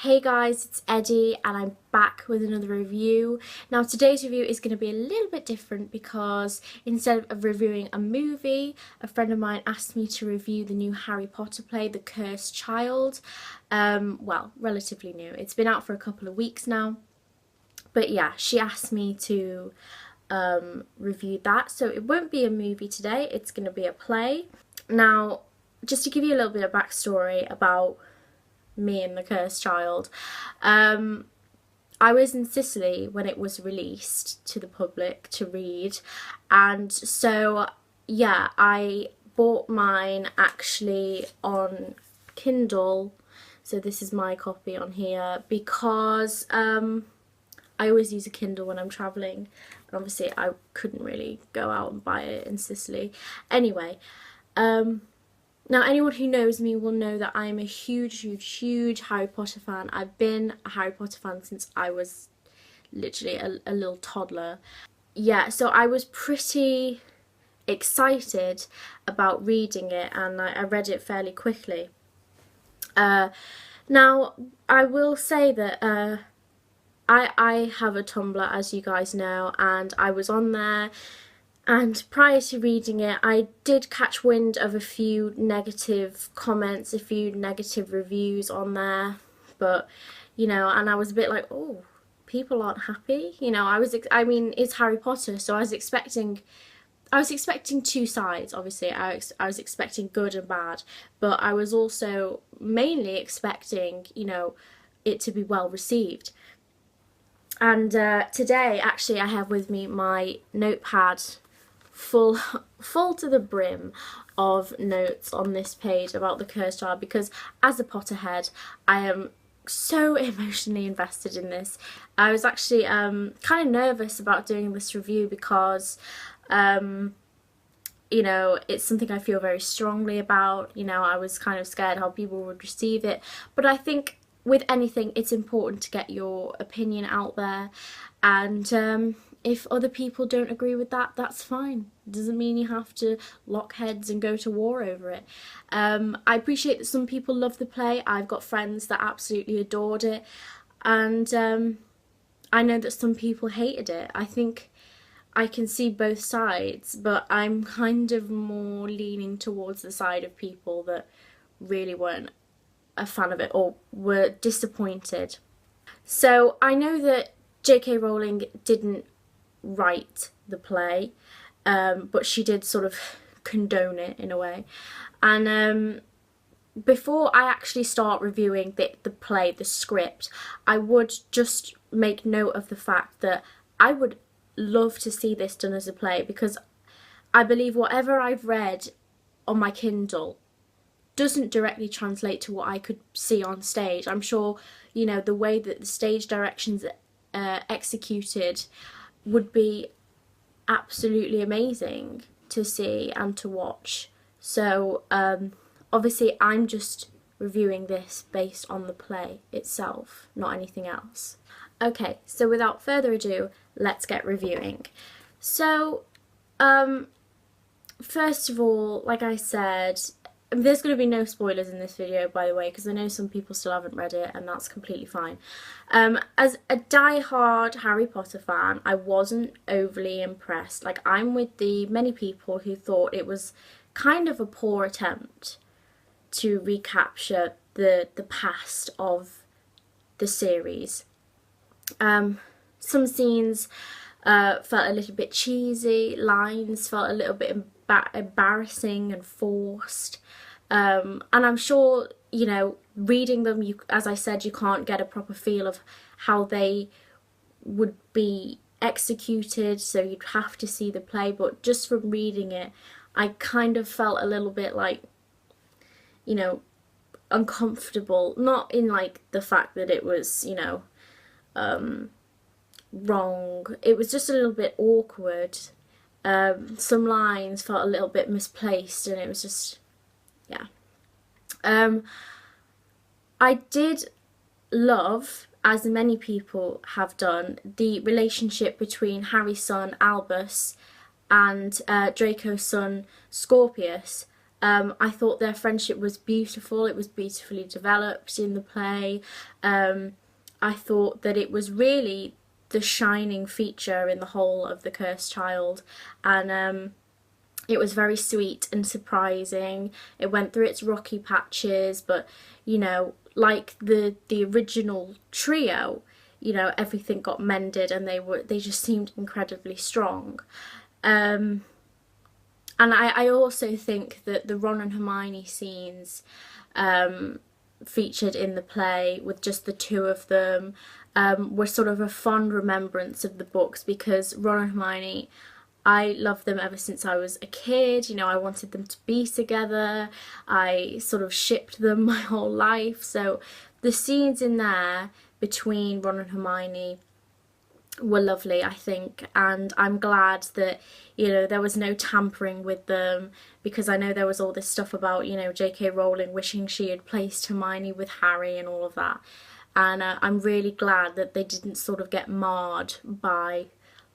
Hey guys, it's Eddie and I'm back with another review. Now today's review is going to be a little bit different because instead of reviewing a movie, a friend of mine asked me to review the new Harry Potter play, The Cursed Child. Well, relatively new. It's been out for a couple of weeks now. But yeah, she asked me to review that. So it won't be a movie today, it's going to be a play. Now, just to give you a little bit of backstory about me and The Cursed Child. I was in Sicily when it was released to the public to read, and so yeah, I bought mine actually on Kindle, so this is my copy on here because I always use a Kindle when I'm travelling, and obviously I couldn't really go out and buy it in Sicily. Anyway, now, anyone who knows me will know that I'm a huge Harry Potter fan. I've been a Harry Potter fan since I was literally a little toddler. Yeah, so I was pretty excited about reading it, and I read it fairly quickly. Now, I will say that I have a Tumblr, as you guys know, and I was on there. And prior to reading it, I did catch wind of a few negative comments, a few negative reviews on there. But, you know, and I was a bit like, oh, people aren't happy. You know, I mean, it's Harry Potter, so I was expecting two sides, obviously. I was expecting good and bad. But I was also mainly expecting, you know, it to be well received. And today, actually, I have with me my notepad full to the brim of notes on this page about The Cursed Child, because as a Potterhead I am so emotionally invested in this. I was actually kind of nervous about doing this review because you know, it's something I feel very strongly about. You know, I was kind of scared how people would receive it, but I think with anything it's important to get your opinion out there, and if other people don't agree with that, that's fine. It doesn't mean you have to lock heads and go to war over it. I appreciate that some people love the play. I've got friends that absolutely adored it, and I know that some people hated it. I think I can see both sides, but I'm kind of more leaning towards the side of people that really weren't a fan of it or were disappointed. So I know that J.K. Rowling didn't write the play, but she did sort of condone it in a way. And before I actually start reviewing the play, the script, I would just make note of the fact that I would love to see this done as a play, because I believe whatever I've read on my Kindle doesn't directly translate to what I could see on stage. I'm sure, you know, the way that the stage directions executed would be absolutely amazing to see and to watch. So obviously I'm just reviewing this based on the play itself, not anything else. Okay, so without further ado, let's get reviewing. So first of all, like I said, there's going to be no spoilers in this video, by the way, because I know some people still haven't read it, and that's completely fine. As a die-hard Harry Potter fan, I wasn't overly impressed. Like, I'm with the many people who thought it was kind of a poor attempt to recapture the past of the series. Some scenes felt a little bit cheesy, lines felt a little bit embarrassing and forced. And I'm sure, you know, reading them, as I said, you can't get a proper feel of how they would be executed, so you'd have to see the play. But just from reading it, I kind of felt a little bit like, you know, uncomfortable. Not in like the fact that it was, you know, wrong. It was just a little bit awkward. Some lines felt a little bit misplaced, and it was just, yeah. I did love, as many people have done, the relationship between Harry's son Albus and Draco's son Scorpius. I thought their friendship was beautiful. It was beautifully developed in the play. I thought that it was really the shining feature in the whole of The Cursed Child, and it was very sweet and surprising. It went through its rocky patches, but you know, like the original trio, you know, everything got mended and they just seemed incredibly strong. And I also think that the Ron and Hermione scenes featured in the play with just the two of them were sort of a fond remembrance of the books, because Ron and Hermione, I loved them ever since I was a kid. You know, I wanted them to be together. I sort of shipped them my whole life. So the scenes in there between Ron and Hermione were lovely, I think, and I'm glad that, you know, there was no tampering with them, because I know there was all this stuff about, you know, J.K. Rowling wishing she had placed Hermione with Harry and all of that, and I'm really glad that they didn't sort of get marred by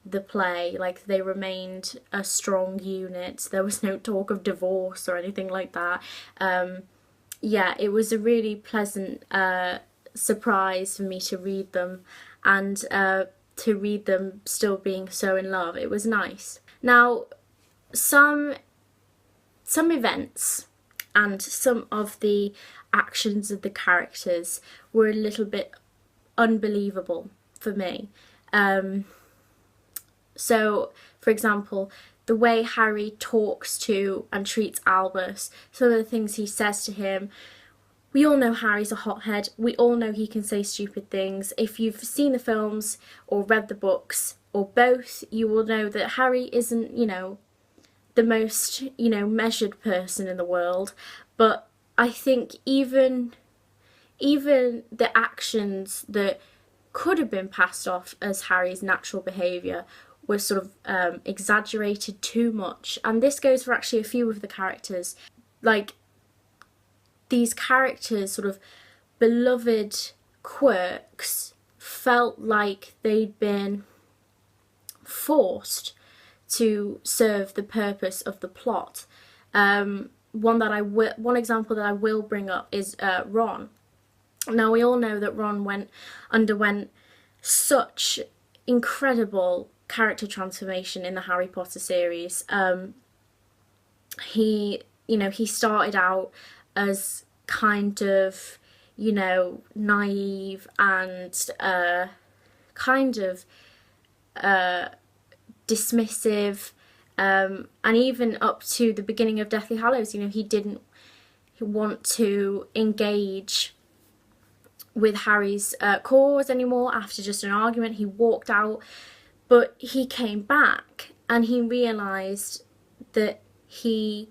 the play. Like, they remained a strong unit. There was no talk of divorce or anything like that. Yeah, it was a really pleasant surprise for me to read them, and to read them still being so in love. It was nice. Now, some events and some of the actions of the characters were a little bit unbelievable for me. So, for example, the way Harry talks to and treats Albus, some of the things he says to him. We all know Harry's a hothead. We all know he can say stupid things. If you've seen the films or read the books or both, you will know that Harry isn't, you know, the most, you know, measured person in the world. But I think even the actions that could have been passed off as Harry's natural behaviour were sort of exaggerated too much. And this goes for actually a few of the characters. Like, these characters' sort of beloved quirks felt like they'd been forced to serve the purpose of the plot. One example that I will bring up is Ron. Now, we all know that Ron underwent such incredible character transformation in the Harry Potter series. He started out as kind of, you know, naive and kind of dismissive, and even up to the beginning of Deathly Hallows, you know, he didn't want to engage with Harry's cause anymore. After just an argument, he walked out, but he came back and he realised that he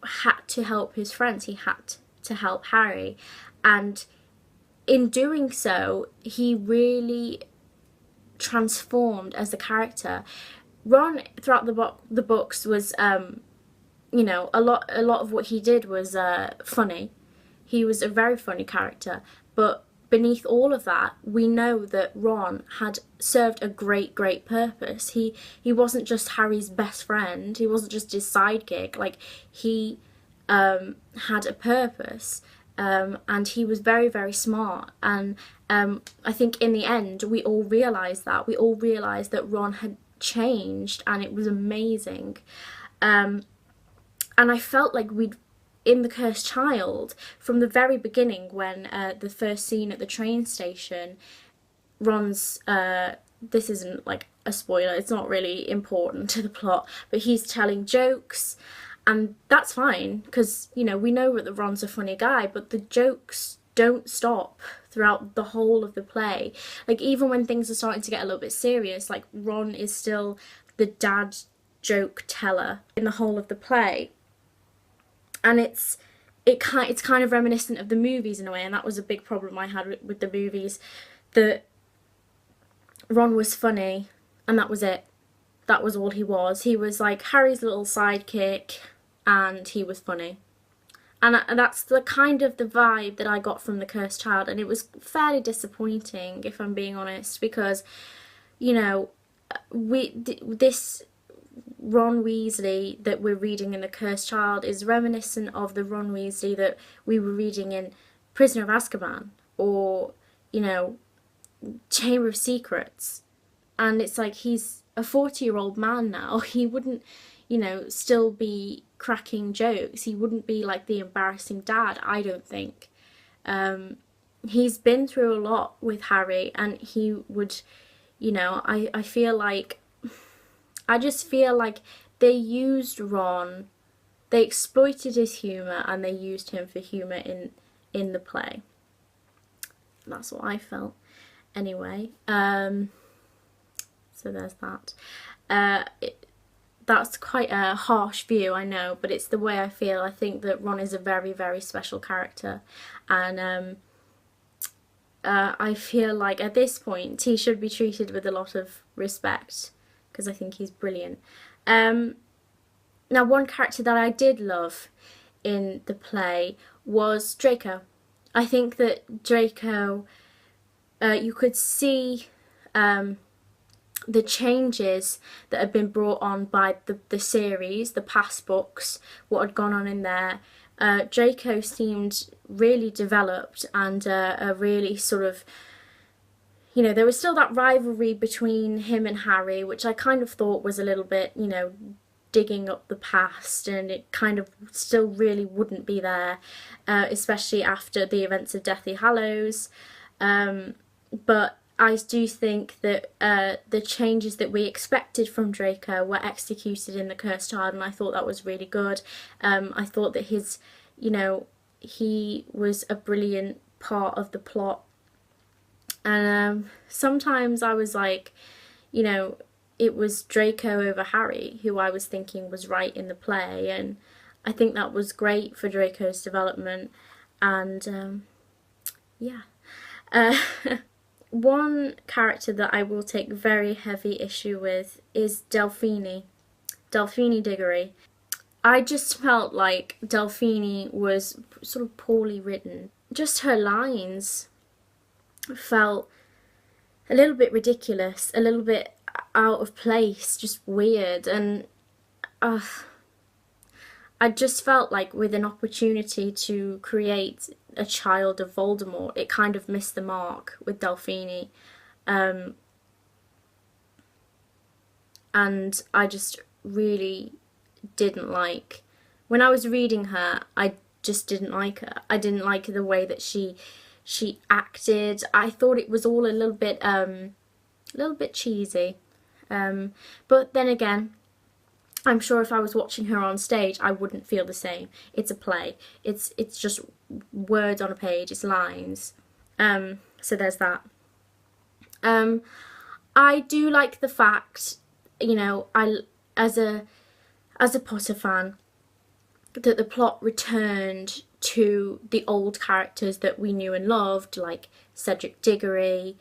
had to help his friends. He had to help Harry, and in doing so, he really transformed as a character. Ron, throughout the books, was you know, a lot of what he did was funny. He was a very funny character, but beneath all of that, we know that Ron had served a great purpose. He wasn't just Harry's best friend. He wasn't just his sidekick. Like, he had a purpose, and he was very smart. And I think in the end, we all realised that. We all realised that Ron had changed, and it was amazing. And I felt like in The Cursed Child, from the very beginning, when the first scene at the train station, Ron's, this isn't like a spoiler, it's not really important to the plot, but he's telling jokes, and that's fine, because, you know, we know that Ron's a funny guy, but the jokes don't stop throughout the whole of the play. Like, even when things are starting to get a little bit serious, like, Ron is still the dad joke teller in the whole of the play. And it's kind of reminiscent of the movies in a way, and that was a big problem I had with the movies, that Ron was funny, and that was it. That was all he was. He was like Harry's little sidekick, and he was funny. And that's the kind of the vibe that I got from The Cursed Child, and it was fairly disappointing, if I'm being honest, because, you know, Ron Weasley that we're reading in The Cursed Child is reminiscent of the Ron Weasley that we were reading in Prisoner of Azkaban, or, you know, Chamber of Secrets. And it's like, he's a 40-year-old man now. He wouldn't, you know, still be cracking jokes. He wouldn't be like the embarrassing dad, I don't think. He's been through a lot with Harry, and he would, you know, I feel like, I just feel like they used Ron, they exploited his humour, and they used him for humour in the play. That's what I felt anyway. So there's that. That's quite a harsh view, I know, but it's the way I feel. I think that Ron is a very, very special character, and I feel like at this point he should be treated with a lot of respect, because I think he's brilliant. Now, one character that I did love in the play was Draco. I think that Draco, you could see the changes that had been brought on by the series, the past books, what had gone on in there. Draco seemed really developed, and a really sort of, you know, there was still that rivalry between him and Harry, which I kind of thought was a little bit, you know, digging up the past, and it kind of still really wouldn't be there, especially after the events of Deathly Hallows. But I do think that the changes that we expected from Draco were executed in The Cursed Child, and I thought that was really good. I thought that his, you know, he was a brilliant part of the plot. And sometimes I was like, you know, it was Draco over Harry who I was thinking was right in the play, and I think that was great for Draco's development. And yeah. One character that I will take very heavy issue with is Delphine Diggory. I just felt like Delphine was sort of poorly written. Just her lines felt a little bit ridiculous, a little bit out of place, just weird, and I just felt like with an opportunity to create a child of Voldemort, it kind of missed the mark with Delphine. And I just really didn't like, when I was reading her, I just didn't like her. I didn't like the way that she acted. I thought it was all a little bit cheesy. But then again, I'm sure if I was watching her on stage, I wouldn't feel the same. It's a play. It's just words on a page. It's lines. So there's that. I do like the fact, you know, as a Potter fan, that the plot returned to the old characters that we knew and loved, like Cedric Diggory,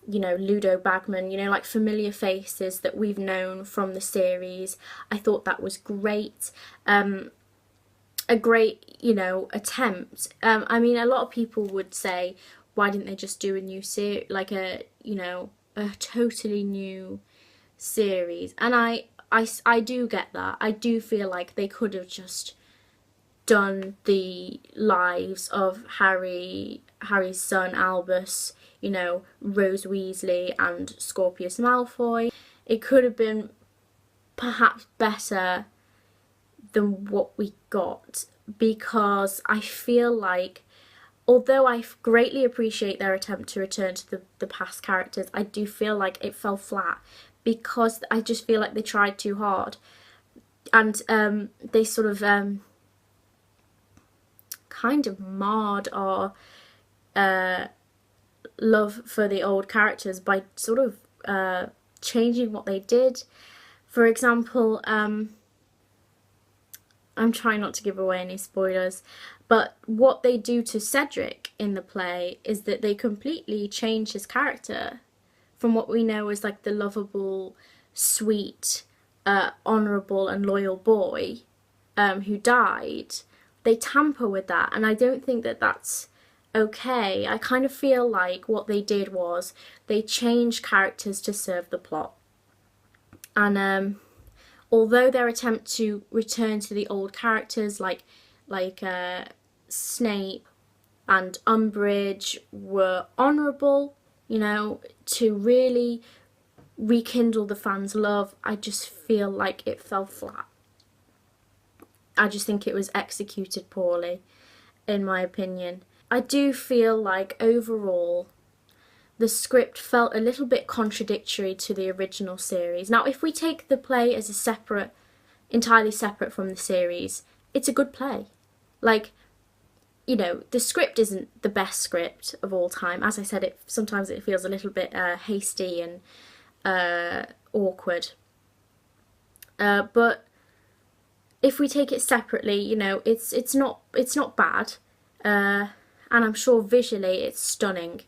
you know, Ludo Bagman, you know, like familiar faces that we've known from the series. I thought that was great. A great, you know, attempt. I mean, a lot of people would say, why didn't they just do a new series, like a, you know, a totally new series? And I do get that. I do feel like they could have just done the lives of Harry's son Albus, you know, Rose Weasley and Scorpius Malfoy. It could have been perhaps better than what we got, because I feel like, although I greatly appreciate their attempt to return to the past characters, I do feel like it fell flat, because I just feel like they tried too hard, and they sort of kind of marred our love for the old characters by sort of changing what they did. For example, I'm trying not to give away any spoilers, but what they do to Cedric in the play is that they completely change his character from what we know as like the lovable, sweet, honourable and loyal boy who died. They tamper with that, and I don't think that that's okay. I kind of feel like what they did was they changed characters to serve the plot. And although their attempt to return to the old characters like Snape and Umbridge were honourable, you know, to really rekindle the fans' love, I just feel like it fell flat. I just think it was executed poorly, in my opinion. I do feel like overall the script felt a little bit contradictory to the original series. Now, if we take the play as a separate, entirely separate from the series, it's a good play. Like, you know, the script isn't the best script of all time. As I said, sometimes it feels a little bit hasty and awkward. But if we take it separately, you know, it's not bad, and I'm sure visually it's stunning.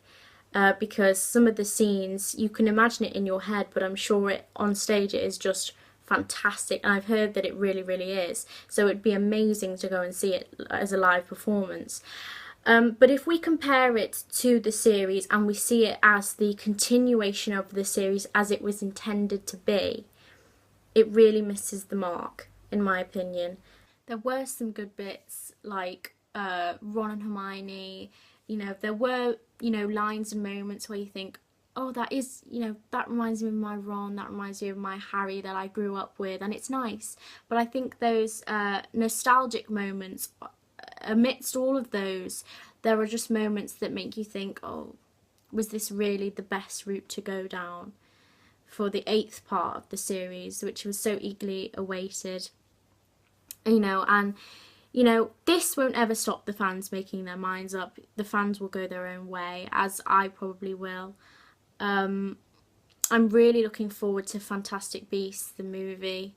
Because some of the scenes, you can imagine it in your head, but I'm sure on stage it is just fantastic, and I've heard that it really, really is. So it'd be amazing to go and see it as a live performance. But if we compare it to the series and we see it as the continuation of the series as it was intended to be, it really misses the mark, in my opinion. There were some good bits, like Ron and Hermione. You know, there were, you know, lines and moments where you think, oh, that is, you know, that reminds me of my Ron, that reminds me of my Harry that I grew up with, and it's nice. But I think those nostalgic moments, amidst all of those, there are just moments that make you think, oh, was this really the best route to go down for the 8th part of the series, which was so eagerly awaited, you know. And you know, this won't ever stop the fans making their minds up. The fans will go their own way, as I probably will. I'm really looking forward to Fantastic Beasts, the movie,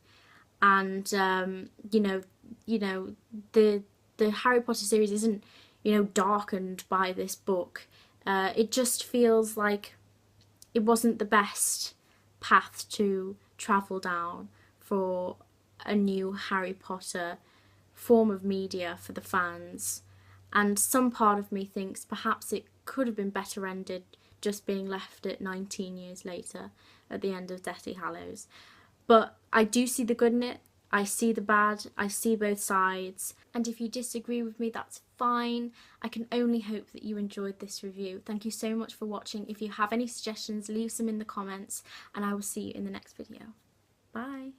and you know, the Harry Potter series isn't, you know, darkened by this book. It just feels like it wasn't the best path to travel down for a new Harry Potter form of media for the fans, and some part of me thinks perhaps it could have been better ended just being left at 19 years later at the end of Deathly Hallows. But I do see the good in it, I see the bad, I see both sides, and if you disagree with me, that's fine. I can only hope that you enjoyed this review. Thank you so much for watching. If you have any suggestions, leave some in the comments, and I will see you in the next video. Bye!